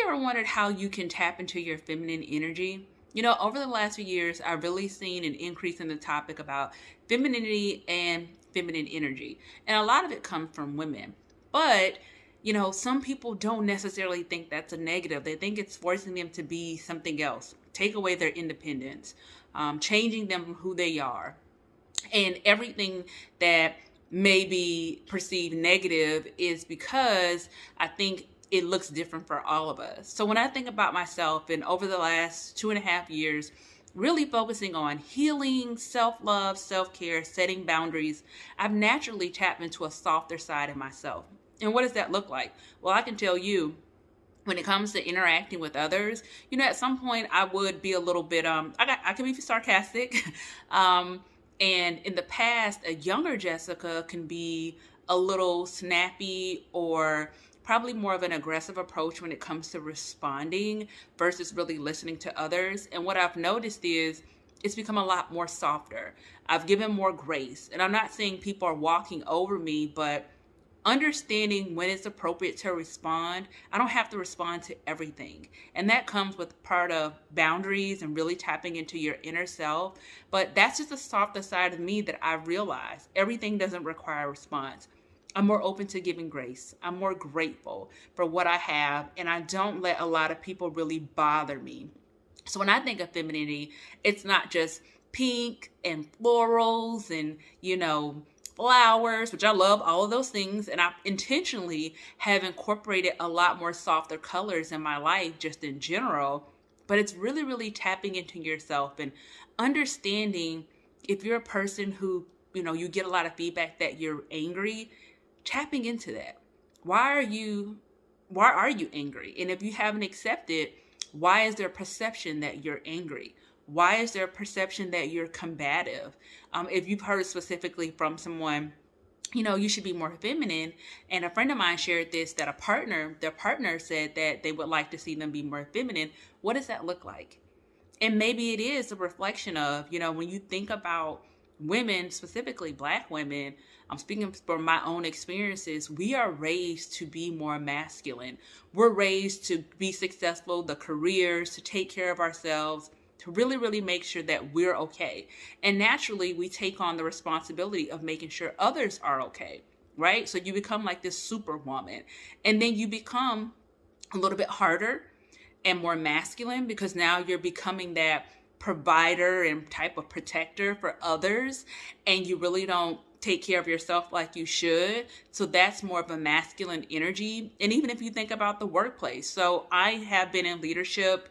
ever wondered how you can tap into your feminine energy? Over the last few years, I've really seen an increase in the topic about femininity and feminine energy. And a lot of it comes from women. But, some people don't necessarily think that's a negative. They think it's forcing them to be something else, take away their independence, changing them from who they are. And everything that may be perceived negative is because I think it looks different for all of us. So when I think about myself and over the last 2.5 years, really focusing on healing, self-love, self-care, setting boundaries, I've naturally tapped into a softer side of myself. And what does that look like? Well, I can tell you, when it comes to interacting with others, at some point I would be a little bit, I can be sarcastic. And in the past, a younger Jessica can be a little snappy or probably more of an aggressive approach when it comes to responding versus really listening to others. And what I've noticed is it's become a lot more softer. I've given more grace. And I'm not saying people are walking over me, but understanding when it's appropriate to respond. I don't have to respond to everything. And that comes with part of boundaries and really tapping into your inner self. But that's just the softer side of me that I realize. Everything doesn't require a response. I'm more open to giving grace. I'm more grateful for what I have, and I don't let a lot of people really bother me. So when I think of femininity, it's not just pink and florals and, flowers, which I love all of those things. And I intentionally have incorporated a lot more softer colors in my life just in general. But it's really, really tapping into yourself and understanding if you're a person who, you get a lot of feedback that you're angry, tapping into that. Why are you angry? And if you haven't accepted, why is there a perception that you're angry? Why is there a perception that you're combative? If you've heard specifically from someone, you should be more feminine. And a friend of mine shared this, that their partner said that they would like to see them be more feminine. What does that look like? And maybe it is a reflection of, when you think about women, specifically Black women, I'm speaking from my own experiences, we are raised to be more masculine. We're raised to be successful, the careers, to take care of ourselves, to really, really make sure that we're okay. And naturally, we take on the responsibility of making sure others are okay, right? So you become like this superwoman. And then you become a little bit harder and more masculine because now you're becoming that provider and type of protector for others, and you really don't take care of yourself like you should. So that's more of a masculine energy. And even if you think about the workplace, so I have been in leadership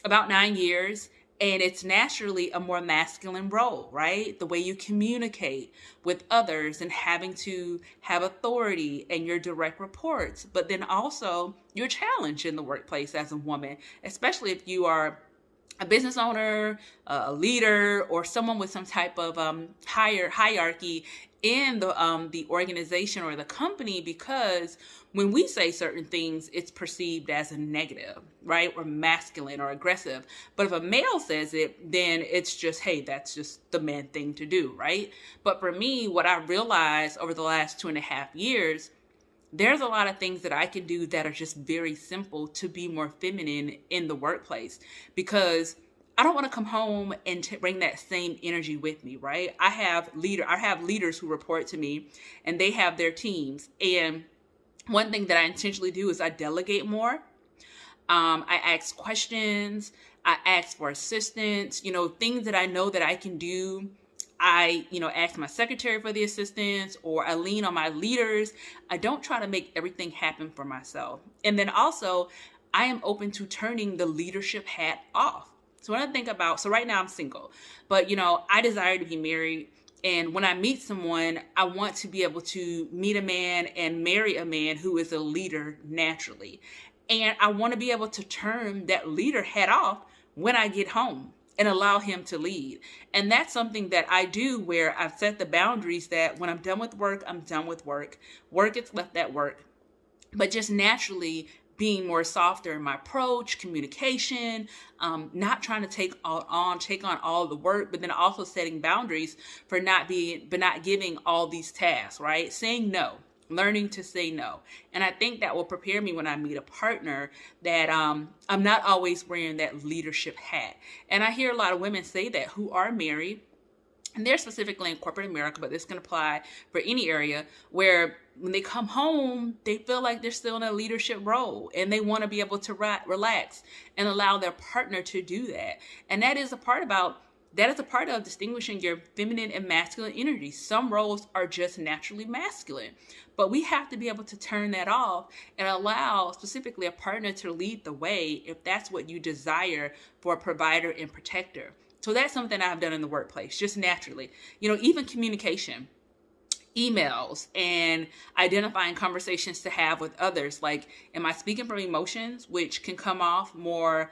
about 9 years, and it's naturally a more masculine role, right? The way you communicate with others and having to have authority and your direct reports, but then also your challenge in the workplace as a woman, especially if you are a business owner, a leader, or someone with some type of higher hierarchy in the organization or the company, because when we say certain things, it's perceived as a negative, right? Or masculine or aggressive. But if a male says it, then it's just, hey, that's just the man thing to do, right? But for me, what I realized over the last 2.5 years, there's a lot of things that I can do that are just very simple to be more feminine in the workplace, because I don't want to come home and bring that same energy with me, right? I have leaders who report to me, and they have their teams. And one thing that I intentionally do is I delegate more. I ask questions. I ask for assistance, things that I know that I can do. I, ask my secretary for the assistance, or I lean on my leaders. I don't try to make everything happen for myself. And then also, I am open to turning the leadership hat off. So when I think about, so right now I'm single, but I desire to be married. And when I meet someone, I want to be able to meet a man and marry a man who is a leader naturally. And I want to be able to turn that leader hat off when I get home and allow him to lead. And that's something that I do, where I've set the boundaries that when I'm done with work, I'm done with work. Work gets left at work. But just naturally being more softer in my approach, communication, not trying to take on all the work, but then also setting boundaries for not giving all these tasks, right? Saying no. learning to say no. And I think that will prepare me when I meet a partner that I'm not always wearing that leadership hat. And I hear a lot of women say that who are married, and they're specifically in corporate America, but this can apply for any area, where when they come home, they feel like they're still in a leadership role and they want to be able to relax and allow their partner to do that. And that is a part of distinguishing your feminine and masculine energy. Some roles are just naturally masculine, but we have to be able to turn that off and allow specifically a partner to lead the way if that's what you desire for a provider and protector. So that's something I've done in the workplace, just naturally. Even communication, emails, and identifying conversations to have with others. Like, am I speaking from emotions, which can come off more,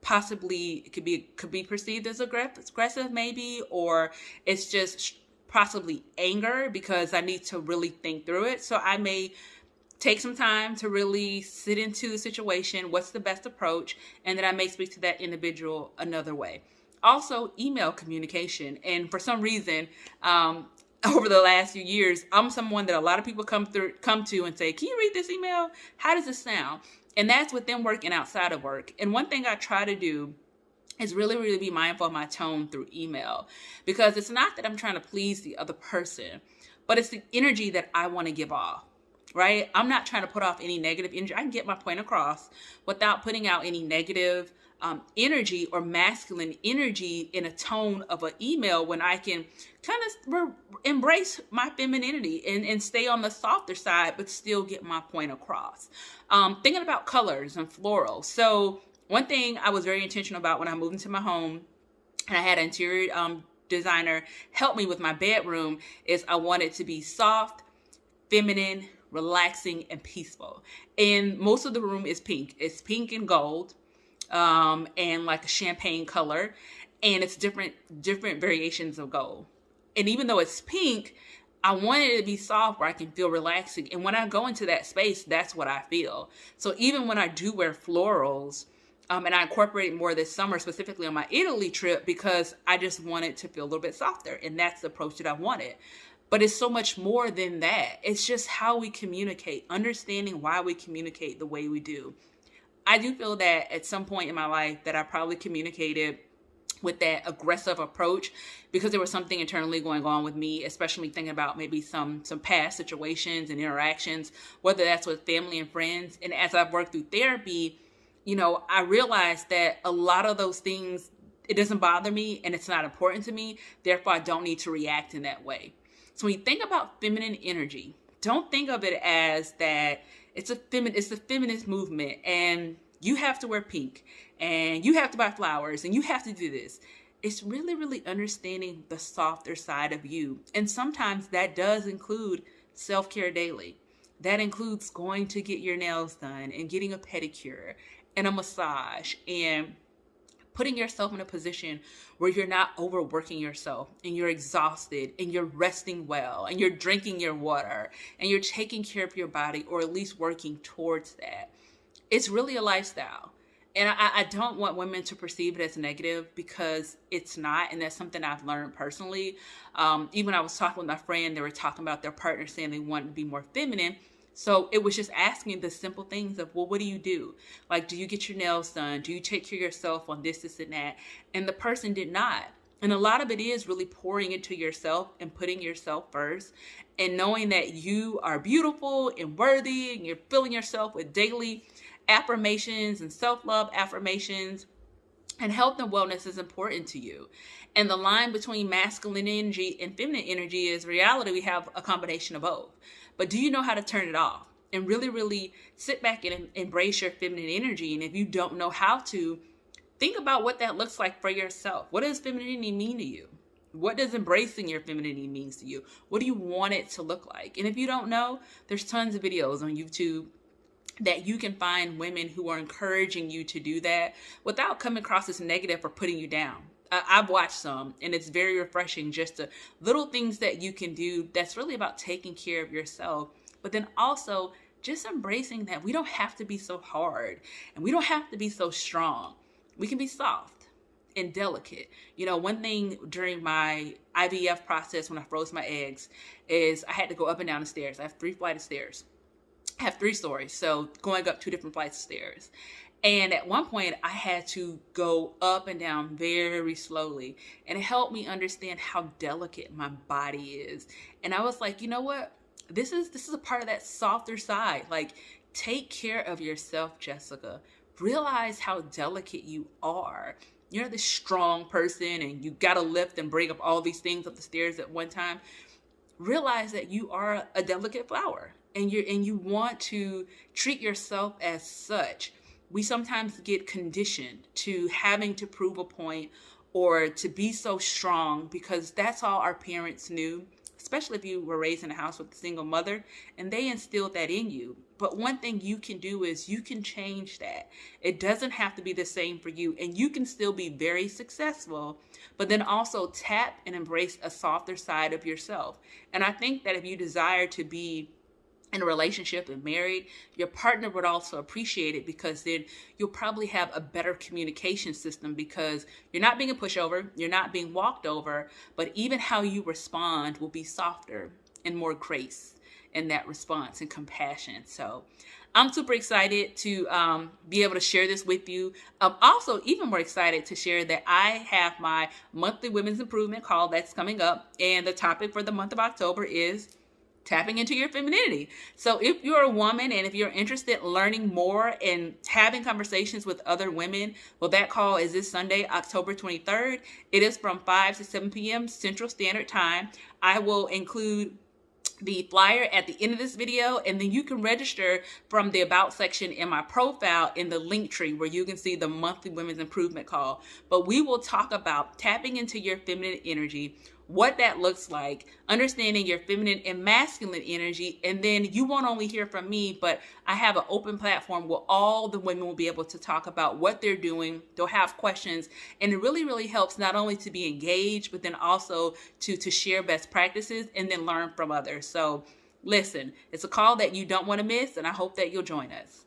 possibly it could be perceived as aggressive maybe, or it's just possibly anger because I need to really think through it. So I may take some time to really sit into the situation. What's the best approach? And then I may speak to that individual another way. Also, email communication. And for some reason, over the last few years, I'm someone that a lot of people come to and say, can you read this email? How does it sound? And that's with them working outside of work. And one thing I try to do is really, really be mindful of my tone through email, because it's not that I'm trying to please the other person, but it's the energy that I want to give off, right? I'm not trying to put off any negative energy. I can get my point across without putting out any negative energy or masculine energy in a tone of an email, when I can kind of embrace my femininity and stay on the softer side, but still get my point across. Thinking about colors and florals. So one thing I was very intentional about when I moved into my home, and I had an interior designer help me with my bedroom, is I wanted to be soft, feminine, relaxing, and peaceful. And most of the room is pink. It's pink and gold. And like a champagne color, and it's different variations of gold. And even though it's pink, I wanted it to be soft where I can feel relaxing. And when I go into that space, that's what I feel. So even when I do wear florals, and I incorporated more this summer, specifically on my Italy trip, because I just wanted to feel a little bit softer. And that's the approach that I wanted. But it's so much more than that. It's just how we communicate, understanding why we communicate the way we do. I do feel that at some point in my life that I probably communicated with that aggressive approach because there was something internally going on with me, especially thinking about maybe some past situations and interactions, whether that's with family and friends. And as I've worked through therapy, I realized that a lot of those things, it doesn't bother me and it's not important to me. Therefore, I don't need to react in that way. So when you think about feminine energy, don't think of it as that it's a feminist movement and you have to wear pink and you have to buy flowers and you have to do this. It's really, really understanding the softer side of you. And sometimes that does include self-care daily. That includes going to get your nails done and getting a pedicure and a massage and putting yourself in a position where you're not overworking yourself and you're exhausted and you're resting well and you're drinking your water and you're taking care of your body, or at least working towards that. It's really a lifestyle. And I don't want women to perceive it as negative, because it's not. And that's something I've learned personally. Even when I was talking with my friend, they were talking about their partner saying they wanted to be more feminine. So it was just asking the simple things of, well, what do you do? Like, do you get your nails done? Do you take care of yourself on this, and that? And the person did not. And a lot of it is really pouring into yourself and putting yourself first and knowing that you are beautiful and worthy, and you're filling yourself with daily affirmations and self-love affirmations. And health and wellness is important to you. And the line between masculine energy and feminine energy is reality. We have a combination of both. But do you know how to turn it off and really, really sit back and embrace your feminine energy? And if you don't know how to, think about what that looks like for yourself. What does femininity mean to you? What does embracing your femininity mean to you? What do you want it to look like? And if you don't know, there's tons of videos on YouTube that you can find women who are encouraging you to do that without coming across as negative or putting you down. I've watched some, and it's very refreshing, just the little things that you can do that's really about taking care of yourself, but then also just embracing that we don't have to be so hard and we don't have to be so strong. We can be soft and delicate. You know, one thing during my IVF process when I froze my eggs is I had to go up and down the stairs. I have 3 flights of stairs. I have 3 stories, so going up 2 different flights of stairs. And at one point, I had to go up and down very slowly. And it helped me understand how delicate my body is. And I was like, you know what? This is a part of that softer side. Like, take care of yourself, Jessica. Realize how delicate you are. You're this strong person and you got to lift and bring up all these things up the stairs at one time. Realize that you are a delicate flower and you want to treat yourself as such. We sometimes get conditioned to having to prove a point or to be so strong because that's all our parents knew, especially if you were raised in a house with a single mother, and they instilled that in you. But one thing you can do is you can change that. It doesn't have to be the same for you, and you can still be very successful, but then also tap and embrace a softer side of yourself. And I think that if you desire to be in a relationship and married, your partner would also appreciate it because then you'll probably have a better communication system because you're not being a pushover, you're not being walked over, but even how you respond will be softer and more grace in that response and compassion. So I'm super excited to be able to share this with you. I'm also even more excited to share that I have my monthly women's improvement call that's coming up. And the topic for the month of October is tapping into your femininity. So if you're a woman and if you're interested in learning more and having conversations with other women, well, that call is this Sunday, October 23rd. It is from 5 to 7 p.m. Central Standard Time. I will include the flyer at the end of this video, and then you can register from the about section in my profile in the link tree where you can see the monthly women's improvement call. But we will talk about tapping into your feminine energy, what that looks like, understanding your feminine and masculine energy, and then you won't only hear from me, but I have an open platform where all the women will be able to talk about what they're doing. They'll have questions, and it really, really helps not only to be engaged, but then also to share best practices and then learn from others. So listen, it's a call that you don't want to miss, and I hope that you'll join us.